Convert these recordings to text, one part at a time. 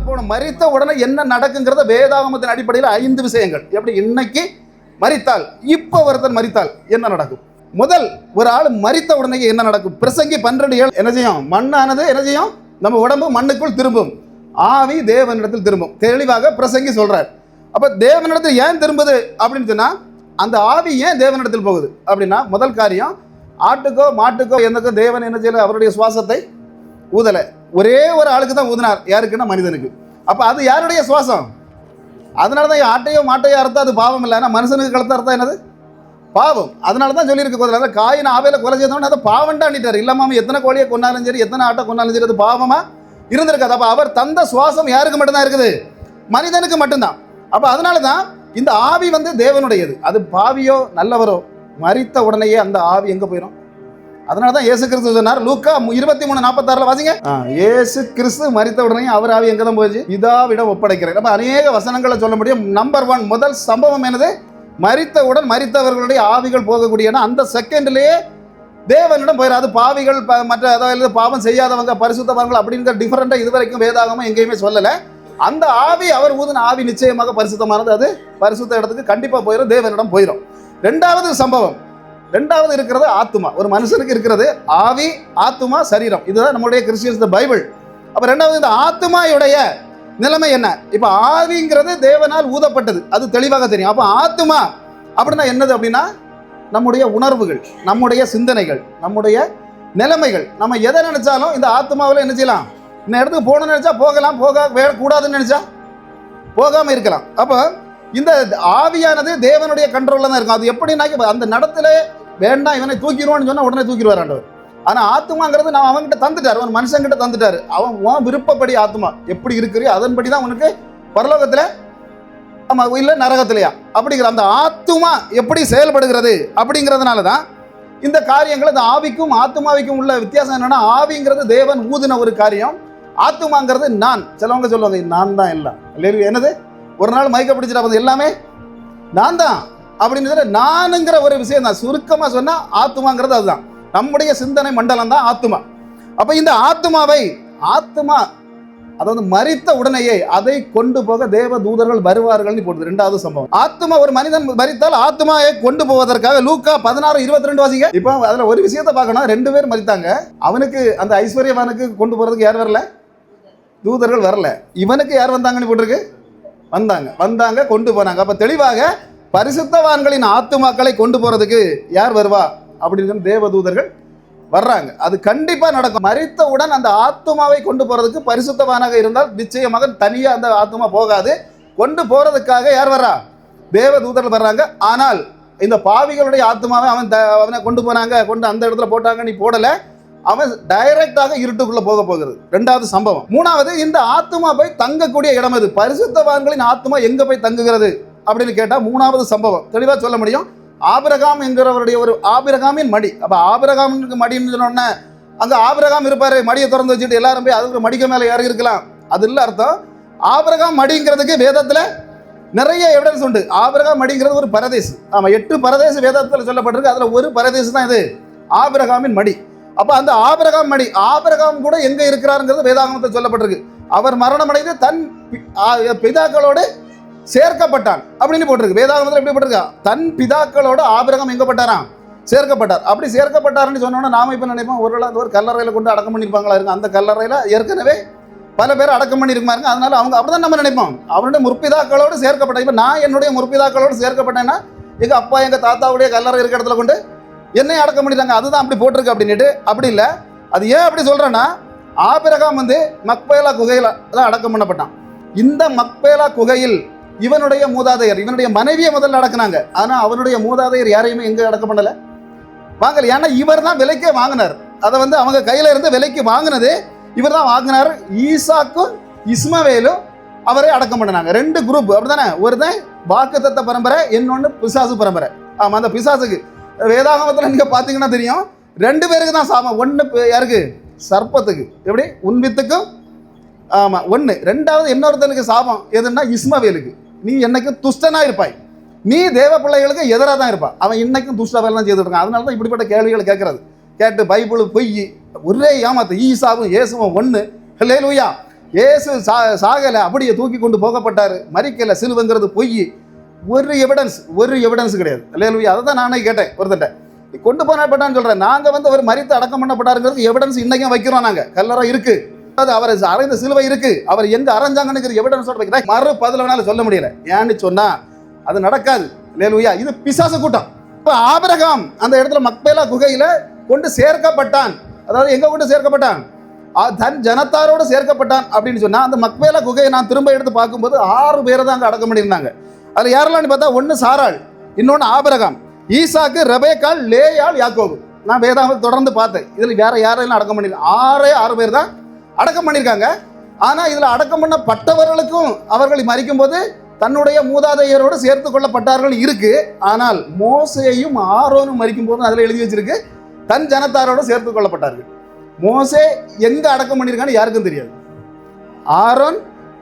போகணும். மரித்த உடனே என்ன நடக்குங்கிறத வேதாகமத்தின் அடிப்படையில் 5 விஷயங்கள். எப்படி இன்னைக்கு மரித்தால், இப்போ ஒருத்தர் மரித்தால் என்ன நடக்கும், முதல் ஒரு ஆள் மரித்த உடனே என்ன நடக்கும். பிரசங்கி 12:7 என்ன செய்யும், மண்ணானது என்ன செய்யும், நம்ம உடம்பு மண்ணுக்குள் திரும்பும், ஆவி தேவனிடத்தில் திரும்பும். தெளிவாக பிரசங்கி சொல்றார். அப்ப தேவனிடத்தில் ஏன் திரும்புது அப்படின்னு சொன்னா, அந்த ஆவி ஏன் தேவனிடத்தில் போகுது அப்படின்னா, முதல் காரியம், ஆட்டுக்கோ மாட்டுக்கோ எந்தக்கோ தேவன் என்ன செய்யல, அவருடைய சுவாசத்தை ஊதலை. ஒரே ஒரு ஆளுக்கு தான் ஊதினார். யாருக்குன்னா மனிதனுக்கு. அப்ப அது யாருடைய சுவாசம்? அதனால தான் ஆட்டையோ மாட்டையோ அறுத்தா அது பாவம் இல்லை. ஆனால் மனுஷனுக்கு கழுத்த அறுத்தா என்னது, பாவம். அதனால தான் சொல்லியிருக்கு, காயின் ஆவேல கொலை செய்தவன் அதை பாவண்டான்ட்டார். இல்லாமல் எத்தனை கோழியை கொண்டாலும் சரி, எத்தனை ஆட்டை கொண்டாலும் சரி, அது பாவமா இருந்திருக்காது. அப்போ அவர் தந்த சுவாசம் யாருக்கு மட்டும்தான் இருக்குது, மனிதனுக்கு மட்டும்தான். அப்போ அதனால தான் இந்த ஆவி வந்து தேவனுடையது. அது பாவியோ நல்லவரோ மரித்த உடனேயே அந்த ஆவி எங்கே போயிடும். அதனால தான் இயேசு கிறிஸ்து சொன்னார், லூக்கா 23:46 வாசிங்க. இயேசு கிறிஸ்து மரித்த உடனே அவர் ஆவி எங்கே தான் போச்சு, பிதாவிடம் ஒப்படைக்கிறார். அப்போ அநேக வசனங்களை சொல்ல முடியும். நம்பர் 1 முதல் சம்பவம் என்னது, மரித்தவுடன் மரித்தவர்களுடைய ஆவிகள் போகக்கூடிய அந்த செகண்ட்லேயே தேவனிடம் போயிடும். அது பாவிகள் மற்ற அதாவது பாவம் செய்யாதவங்க பரிசுத்தவர்கள் அப்படிங்கிற டிஃபரெண்டாக இதுவரைக்கும் வேதாகமும் எங்கேயுமே சொல்லலை. அந்த ஆவி அவர் ஊதின ஆவி நிச்சயமாக பரிசுத்தமானது. அது பரிசுத்த இடத்துக்கு கண்டிப்பாக போயிடும், தேவனிடம் போயிடும். ரெண்டாவது சம்பவம், ரெண்டாவது இருக்கிறது ஆத்துமா. ஒரு மனுஷனுக்கு இருக்கிறது ஆவி, ஆத்துமா, சரீரம். இதுதான் நம்முடைய கிறிஸ்டியன்ஸ் பைபிள். அப்போ ரெண்டாவது இந்த ஆத்துமாவுடைய நிலைமை என்ன. இப்போ ஆவிங்கிறது தேவனால் ஊதப்பட்டது, அது தெளிவாக தெரியும். அப்போ ஆத்துமா அப்படின்னா என்னது அப்படின்னா, நம்முடைய உணர்வுகள், நம்முடைய சிந்தனைகள், நம்முடைய நிலைமைகள். நம்ம எதை நினைச்சாலும் இந்த ஆத்மாவில் என்ன செய்யலாம், இந்த இடத்துக்கு போகணும்னு நினைச்சா போகலாம், கூடாதுன்னு நினைச்சா போகாம இருக்கலாம். அப்போ இந்த ஆவியானது தேவனுடைய கண்ட்ரோல்ல தான் இருக்கும். அது எப்படின்னா, அந்த நடத்துல வேண்டாம் இவனை தூக்கிடுவான்னு சொன்னா உடனே தூக்கிடுவார் ஆண்டவர். ஆனா ஆத்மாங்கிறது நான் அவன்கிட்ட தந்துட்டார், அவன் மனுஷங்கிட்ட தந்துட்டாரு. அவன் விருப்பப்படி ஆத்மா எப்படி இருக்கிறியோ அதன்படி தான் உனக்கு பரலோகத்துல இல்ல நரகத்திலையா அப்படிங்கிற அந்த ஆத்துமா எப்படி செயல்படுகிறது அப்படிங்கிறதுனால தான் இந்த காரியங்கள். இந்த ஆவிக்கும் ஆத்மாவிக்கும் உள்ள வித்தியாசம் என்னன்னா, ஆவிங்கிறது தேவன் ஊதின ஒரு காரியம், ஆத்துமாங்கிறது நான். சிலவங்க சொல்லுவாங்க நான் தான் எல்லாம், என்னது ஒரு நாள் மயக்க பிடிச்சிட்டு எல்லாமே நான் தான் அப்படின்னு சொல்லி நானுங்கிற ஒரு விஷயம் தான். சுருக்கமா சொன்னா ஆத்துமாங்கிறது அதுதான், நம்முடைய சிந்தனை மண்டலம் தான் ஆத்துமா. அப்ப இந்த ஆத்துமாவை, ஆத்துமா அதாவது மரித்த உடனேயே அதை கொண்டு போக தேவ தூதர்கள் வருவார்கள் போடுது. ரெண்டாவது சம்பவம், ஆத்துமா ஒரு மனிதன் மரித்தால் ஆத்துமாவை கொண்டு போவதற்காக லூக்கா 16:22 வாசிங்க. இப்போ அதுல ஒரு விஷயத்தை பார்க்கணும், 2 பேர் மரித்தாங்க. அவனுக்கு அந்த ஐஸ்வர்யவானுக்கு கொண்டு போறதுக்கு யார் வரல, தூதர்கள் வரல. இவனுக்கு யார் வந்தாங்கன்னு போட்டிருக்கு, வந்தாங்க கொண்டு போனாங்க. அப்ப தெளிவாக பரிசுத்தவான்களின் ஆத்துமாக்களை கொண்டு போறதுக்கு யார் வருவா அப்படின்னு தேவ தூதர்கள் வர்றாங்க. அது கண்டிப்பா நடக்கும். மரித்தவுடன் அந்த ஆத்துமாவை கொண்டு போறதுக்கு பரிசுத்தவானாக இருந்தால் நிச்சயமாக தனியா அந்த ஆத்துமா போகாது. கொண்டு போறதுக்காக யார் வர்றா, தேவ தூதர்கள் வர்றாங்க. ஆனால் இந்த பாவிகளுடைய ஆத்துமாவை அவனை கொண்டு போனாங்க, கொண்டு அந்த இடத்துல போட்டாங்க, நீ போடல, அவன் டைரக்டாக இருட்டுக்குள்ள போகிறது. ரெண்டாவது சம்பவம். மூணாவது, இந்த ஆத்துமா போய் தங்கக்கூடிய இடம் எது, பரிசுத்தவான்களின் ஆத்துமா எங்க போய் தங்குகிறது அப்படின்னு கேட்டா மூணாவது சம்பவம் தெளிவா சொல்ல முடியும். ஆபிரகாம் என்கிறவருடைய ஒரு ஆபிரகாமின் மடி. அப்ப ஆபிரகாமுக்கு மடின்னு சொன்னோன்னே அங்க ஆபிரகாம் இருப்பாரு, மடியை திறந்து வச்சுட்டு எல்லாரும் போய் அதுக்கு மடிக்க மேல ஏறி இருக்கலாம், அது இல்ல அர்த்தம். ஆபிரகாம் மடிங்கிறதுக்கு வேதத்துல நிறைய எவிடன்ஸ் உண்டு. ஆபிரகாம் மடிங்கிறது ஒரு பரதேசு. ஆமா, 8 பரதேசு வேதத்துல சொல்லப்பட்டிருக்கு. அதுல ஒரு பரதேசு தான் இது ஆபிரகாமின் மடி. அப்ப அந்த ஆபிரகாம் மடி, ஆபிரகாம் கூட எங்க இருக்கிறாருங்கிறது வேதாகமத்தில் சொல்லப்பட்டிருக்கு. அவர் மரணம் அடைந்து தன் பிதாக்களோடு சேர்க்கப்பட்டான் அப்படின்னு போட்டிருக்கு. வேதாகமத்தில் எப்படி போட்டிருக்கா, தன் பிதாக்களோட ஆபிரகாம் எங்க பட்டாராம், சேர்க்கப்பட்டார். அப்படி சேர்க்கப்பட்டார்னு சொன்னோன்னா நாம இப்ப நினைப்போம், ஒரு கல்லறையில கொண்டு அடக்கம் பண்ணிருப்பாங்களா இருக்கு. அந்த கல்லறையில ஏற்கனவே பல பேர் அடக்கம் பண்ணிருக்குமாருங்க. அதனால அவங்க அப்படிதான் நம்ம நினைப்போம், அவனுடைய முற்பிதாக்களோடு சேர்க்கப்பட்ட. இப்ப நான் என்னுடைய முற்பிதாக்களோடு சேர்க்கப்பட்டேன்னா எங்க அப்பா எங்க தாத்தாவுடைய கல்லறை இருக்க இடத்துல கொண்டு என்னை அடக்கம் பண்ணிட்டாங்க, அதுதான் அப்படி போட்டிருக்கு அப்படின்ட்டு. அப்படி இல்லை. அது ஏன் அப்படி சொல்றேன்னா, ஆபிரகாம் மக்பேலா குகையில தான் அடக்கம் பண்ணப்பட்டான். இந்த மக்பேலா குகையில் இவனுடைய மூதாதையர், இவனுடைய மனைவியை முதல்ல அடக்குனாங்க. ஆனா அவனுடைய மூதாதையர் யாரையுமே எங்க அடக்கம் பண்ணல, வாங்கல. ஏன்னா இவர் தான் விலைக்கே வாங்கினார். அதை அவங்க கையில இருந்து விலைக்கு வாங்கினது இவர் தான் வாங்கினார். ஈசாக்கும் இஸ்மவேலும் அவரை அடக்கம் பண்ணினாங்க. 2 குரூப் அப்படித்தானே, ஒருத்தன் வாக்குத்தத்த பரம்பரை, இன்னொன்னு பிசாசு பரம்பரை. ஆமா, அந்த பிசாசுக்கு வேதாகமத்தில் நீங்க பாத்தீங்கன்னா தெரியும், 2 பேருக்கு தான் சாபம். ஒன்று யாருக்கு, சர்ப்பத்துக்கு, எப்படி உன்வித்துக்கும், ஆமா ஒன்று. ரெண்டாவது இன்னொருத்தனுக்கு சாபம் எதுன்னா இஸ்மவேலுக்கு, நீ என்னைக்கும் துஷ்டனா இருப்பாய், நீ தேவ பிள்ளைகளுக்கு எதிராக தான் இருப்பான். அவன் இன்னைக்கும் துஷ்ட வேலை தான் செய்துட்டு இருக்கான். அதனால தான் இப்படிப்பட்ட கேள்விகளை கேட்கறது, கேட்டு பைபிள் பொய், ஒரே ஏமாத்து. ஈசாவும் இயேசுவும் ஒன்று. ஹல்லேலூயா. இயேசு சாகலை, அப்படியே தூக்கி கொண்டு போகப்பட்டார், மரிக்கலை, சிலுவைங்கிறது பொய். ஒரு எவிடன்ஸ் கிடையாது. அல்லேலூயா. அதை தான் நானே கேட்டேன் ஒருத்தட்ட, கொண்டு போனப்பட்டான்னு சொல்கிறேன். நாங்கள் வந்து அவர் மரித்து அடக்கம் பண்ணப்பட்டாருங்கிறது எவிடன்ஸ் இன்றைக்கும் வைக்கிறோம். நாங்கள் கல்லறை இருக்குது, அது அவரை அறைந்த சிலுவை இருக்குது, அவர் எங்கே அரைஞ்சாங்கன்னு எவிடன்ஸோட வைக்கிறேன். மறு பதில் சொல்ல முடியல. ஏன்னு சொன்னால் அது நடக்காது. அல்லேலூயா. இது பிசாசு கூட்டம். இப்போ ஆபிரகாம் அந்த இடத்துல மக்பேலா குகையில் கொண்டு சேர்க்கப்பட்டான். அதாவது எங்கே கொண்டு சேர்க்கப்பட்டான்? தன் ஜனத்தாரோடு சேர்க்கப்பட்டான் அப்படின்னு சொன்னால், அந்த மக்பேலா குகையை நான் திரும்ப எடுத்து பார்க்கும்போது 6 பேரை தான் அங்கே அடக்கம் பண்ணியிருந்தாங்க. அதில் யாரெல்லாம் பார்த்தா, ஒன்று சாராள், இன்னொன்று ஆபிரகாம், ஈசாக்கு, ரெபேக்காள், லேயாள், யாக்கோபு. நான் வேதாகமத்தை தொடர்ந்து பார்த்தேன். இதில் வேற யாரெல்லாம் அடக்கம் பண்ணியிருக்காங்க? 6 பேர் தான் அடக்கம் பண்ணியிருக்காங்க. ஆனால் இதில் அடக்கம் பண்ணப்பட்டவர்களுக்கும் அவர்கள் மரிக்கும் போது தன்னுடைய மூதாதையரோடு சேர்த்து கொள்ளப்பட்டார்கள் இருக்கு. ஆனால் மோசேயும் ஆரோனும் மரிக்கும் போது அதில் எழுதி வச்சிருக்கு, தன் ஜனத்தாரோடு சேர்த்து கொள்ளப்பட்டார்கள். மோசே எங்கே அடக்கம் பண்ணியிருக்கான்னு யாருக்கும் தெரியாது. ஆரோன்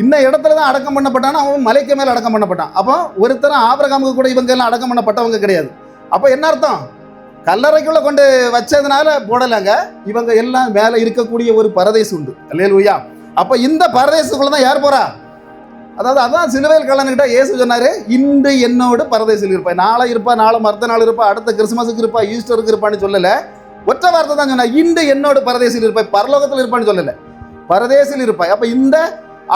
இன்ன இடத்துல தான் அடக்கம் பண்ணப்பட்டான், அவன் மலைக்கு மேலே அடக்கம் பண்ணப்பட்டான். அப்போ ஒருத்தரும் ஆபிரகாமுக்கு கூட இவங்க எல்லாம் அடக்கம் பண்ணப்பட்டவங்க கிடையாது. அப்போ என்ன அர்த்தம்? கல்லறைக்குள்ள கொண்டு வச்சதுனால போடலைங்க, இவங்க எல்லாம் மேலே இருக்கக்கூடிய ஒரு பரதேசு உண்டு. அல்லேலூயா. அப்போ இந்த பரதேசுக்குள்ள தான் யார் போறா? அதாவது அதான் சிலுவையில் கல்லன்கிட்ட இயேசு சொன்னார், இன்று என்னோடு பரதேசில் இருப்பாய், நாளை இருப்பா, நாளை மறுத்த நாள் இருப்பா, அடுத்த கிறிஸ்துமஸுக்கு இருப்பா, ஈஸ்டருக்கு இருப்பான்னு சொல்லலை. ஒற்றை வார்த்தை தான் சொன்னா, இன்று என்னோடு பரதேசில் இருப்பாய், பரலோகத்தில் இருப்பான்னு சொல்லலை, பரதேசில் இருப்பாய். அப்போ இந்த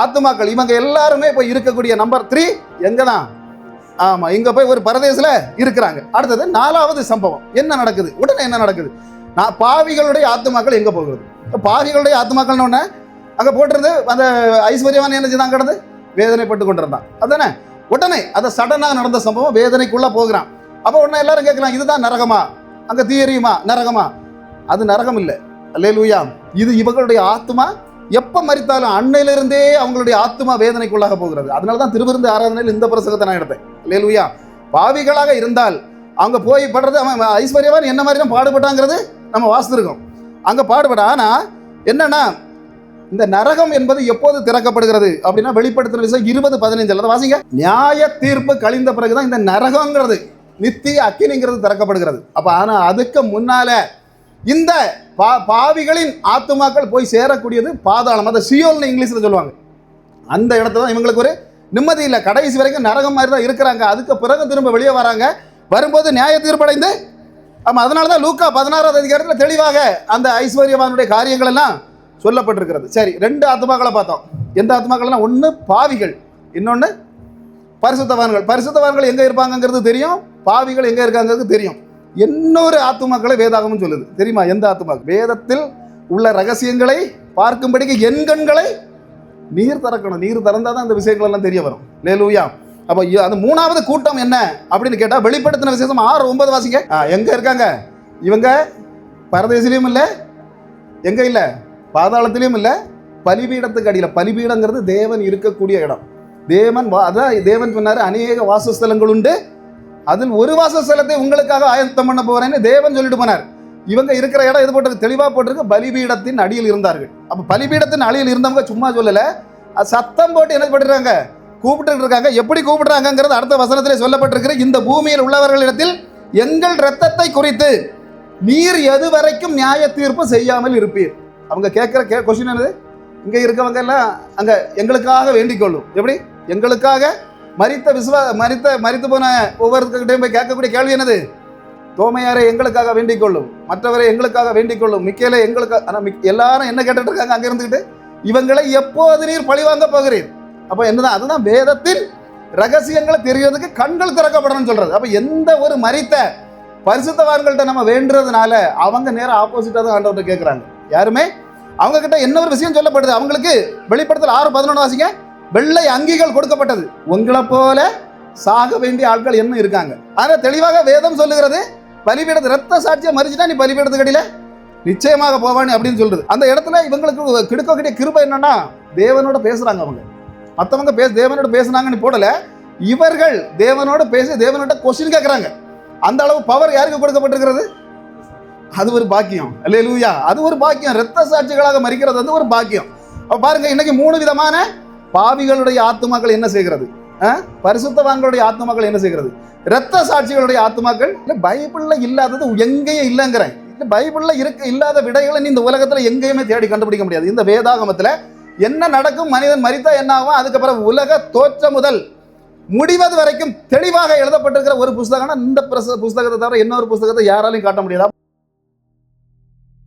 ஆத்துமாக்கள் இவங்க எல்லாருமே இப்போ இருக்கக்கூடிய நம்பர் 3 எங்கே தான்? ஆமாம், இங்கே போய் ஒரு பரதேசில் இருக்கிறாங்க. அடுத்தது 4வது சம்பவம் என்ன நடக்குது? உடனே என்ன நடக்குது? பாவிகளுடைய ஆத்துமாக்கள் எங்கே போகிறது? பாவிகளுடைய ஆத்துமாக்கள்னு ஒன்று அங்கே போட்டிருந்து அந்த ஐஸ்வர்யவான் என்ன செய்தான்? கிடந்து வேதனைப்பட்டு கொண்டிருந்தான். அதுதானே உடனே அதை சடனாக நடந்த சம்பவம், வேதனைக்குள்ளே போகிறான். அப்போ உடனே எல்லாரும் கேட்கலாம், இதுதான் நரகமா? அங்கே தீ எரியுமா? நரகமா? அது நரகம் இல்லை. அல்லேலூயா. இது இவங்களுடைய ஆத்மா எப்போ மரித்தாலும் அன்னையிலிருந்தே அவங்களுடைய ஆத்மா வேதனைக்குள்ளாக போகிறது. அதனால தான் திருவிருந்து ஆராதனையில் இந்த பிரசங்கத்தை நான் எடுத்தேன். அல்லேலூயா. பாவிகளாக இருந்தால் அவங்க போய் படுறது, அவன் ஐஸ்வர்யவான் என்ன மாதிரி தான் பாடுபட்டாங்கிறது நம்ம வாசித்திருக்கோம். அங்கே பாடுபட. ஆனால் என்னன்னா, இந்த நரகம் என்பது எப்போது திறக்கப்படுகிறது அப்படின்னா, வெளிப்படுத்தின விஷயம் 20:15 வாசிங்க. நியாய தீர்ப்பு கழிந்த பிறகுதான் இந்த நரகங்கிறது, நித்திய அக்கினிங்கிறது திறக்கப்படுகிறது. அப்போ ஆனால் அதுக்கு முன்னால இந்த பாவிகளின் ஆத்துமாக்கள் போய் சேரக்கூடியது பாதாளம். அதை சியோல்னு இங்கிலீஷில் சொல்லுவாங்க. அந்த இடத்துல தான் இவங்களுக்கு ஒரு நிம்மதி இல்லை. கடைசி வரைக்கும் நரகம் மாதிரி தான் இருக்கிறாங்க. அதுக்கு பிறகு திரும்ப வெளியே வராங்க. வரும்போது நியாய தீர்ப்படைந்து, ஆமாம், அதனால தான் லூக்கா 16வது அதிகாரத்தில் தெளிவாக அந்த ஐஸ்வர்யவானுடைய காரியங்கள் எல்லாம் சொல்லப்பட்டிருக்கிறது. சரி, 2 ஆத்மாக்களை பார்த்தோம். எந்த ஆத்மாக்கள்னா, ஒன்று பாவிகள், இன்னொன்று பரிசுத்தவான்கள். பரிசுத்தவான்கள் எங்கே இருப்பாங்கிறது தெரியும், பாவிகள் எங்கே இருக்காங்கிறது தெரியும். இன்னொரு ஆத்துமாக்களை வேதாகமும் சொல்லுது. தெரியுமா எந்த ஆத்துமாக்கள்? வேதத்தில் உள்ள ரகசியங்களை பார்க்கும்படிக்கு என் கண்களை நீர் திறக்கணும். நீர் திறந்தால் தான் அந்த விஷயங்கள் எல்லாம் தெரிய வரும். அல்லேலூயா. அப்போ அந்த 3வது கூட்டம் என்ன அப்படின்னு கேட்டால், வெளிப்படுத்தின விசேஷம் 6:9 வாசிங்க. எங்கே இருக்காங்க இவங்க? பரதேசிலையும் இல்லை, எங்கே இல்லை? பாதாளத்திலையும் இல்லை, பலிபீடத்துக்கு அடியில். பலிபீடங்கிறது தேவன் இருக்கக்கூடிய இடம். அதான் தேவன் சொன்னார், அநேக வாசஸ்தலங்கள் உண்டு, அதில் ஒரு வாசஸ்தலத்தை உங்களுக்காக ஆயத்தம் பண்ண போறேன்னு தேவன் சொல்லிட்டு போனார். இவங்க இருக்கிற இடம் எது போட்டிருக்கு? தெளிவாக போட்டிருக்கு, பலிபீடத்தின் அடியில் இருந்தார்கள். அப்போ பலிபீடத்தின் அடியில் இருந்தவங்க சும்மா சொல்லலை, சத்தம் போட்டு என்ன பண்ணிருக்காங்க? கூப்பிட்டு இருக்காங்க. எப்படி கூப்பிடுறாங்கிறது அடுத்த வசனத்திலே சொல்லப்பட்டிருக்கிற, இந்த பூமியில் உள்ளவர்களிடத்தில் எங்கள் இரத்தத்தை குறித்து நீர் எது வரைக்கும் நியாய தீர்ப்பு செய்யாமல் இருப்பீர். அவங்க கேட்குற கொஸ்டின் என்னது? இங்கே இருக்கவங்க எல்லாம் அங்கே எங்களுக்காக வேண்டிக் கொள்ளும். எப்படி? எங்களுக்காக மரித்து போன ஒவ்வொருத்தர்கிட்டையும் போய் கேட்கக்கூடிய கேள்வி என்னது? தோமையாரை எங்களுக்காக வேண்டிக் கொள்ளும், மற்றவரை எங்களுக்காக வேண்டிக் கொள்ளும், மிக்கேலை எங்களுக்காக. ஆனால் எல்லாரும் என்ன கேட்டுட்டு இருக்காங்க? அங்கே இருந்துக்கிட்டு, இவங்களை எப்போது நீர் பழிவாங்க போகிறீர்? அப்போ என்னதான்? அதுதான் வேதத்தின் ரகசியங்களை தெரியறதுக்கு கண்கள் திறக்கப்படணும்னு சொல்றது. அப்போ எந்த ஒரு மரித்த பரிசுத்தவான்கள்ட்ட நம்ம வேண்டுறதுனால அவங்க நேரம் ஆப்போசிட்டாக தான் ஆண்டவர்கிட்ட கேட்குறாங்க. யாருமே அவங்க கிட்ட என்ன ஒரு விஷயம் சொல்லப்படுது? அவங்களுக்கு வெளிப்படுத்தல் 6:11 வாசிங்க. வெள்ளை அங்கிகள் கொடுக்கப்பட்டது. உங்களை போல சாக வேண்டிய ஆட்கள் என்ன இருக்காங்க. ஆனால் தெளிவாக வேதம் சொல்லுகிறது, பலிபீடத்து ரத்த சாட்சியை மறிச்சுட்டா நீ பலிபீடத்துக்கு அடியில் நிச்சயமாக போவானு அப்படின்னு சொல்றது. அந்த இடத்துல இவங்களுக்கு கிடைக்கக்கூடிய கிருபை என்னன்னா, தேவனோட பேசுறாங்க. அவங்க மற்றவங்க தேவனோட பேசுனாங்கன்னு போடல, இவர்கள் தேவனோட பேசி தேவனோட கொஸ்டின் கேட்குறாங்க. அந்த அளவு பவர் யாருக்கு கொடுக்கப்பட்டிருக்கிறது? அது ஒரு பாக்கியம். அல்லேலூயா. அது ஒரு பாக்கியம். இரத்த சாட்சிகளாக மரிக்கிறது வந்து ஒரு பாக்கியம். பாருங்க, இன்னைக்கு 3 விதமான பாவிகளுடைய ஆத்துமாக்கள் என்ன செய்கிறது? பரிசுத்தவான்களுடைய ஆத்துமாக்கள் என்ன செய்கிறது? இரத்த சாட்சிகளுடைய ஆத்துமாக்கள். பைபிள்ல இல்லாதது எங்கேயும் இல்லைங்கிறேன். பைபிள்ல இல்லாத விடைகளை நீ இந்த உலகத்துல எங்கேயுமே தேடி கண்டுபிடிக்க முடியாது. இந்த வேதாகமத்துல என்ன நடக்கும், மனிதன் மரித்தா என்ன ஆகும், அதுக்கப்புறம் உலக தோற்றம் முதல் முடிவது வரைக்கும் தெளிவாக எழுதப்பட்டிருக்கிற ஒரு புஸ்தகம்னா இந்த புஸ்தகத்தை தவிர இன்னொரு புஸ்தகத்தை யாராலையும் காட்ட முடியாது.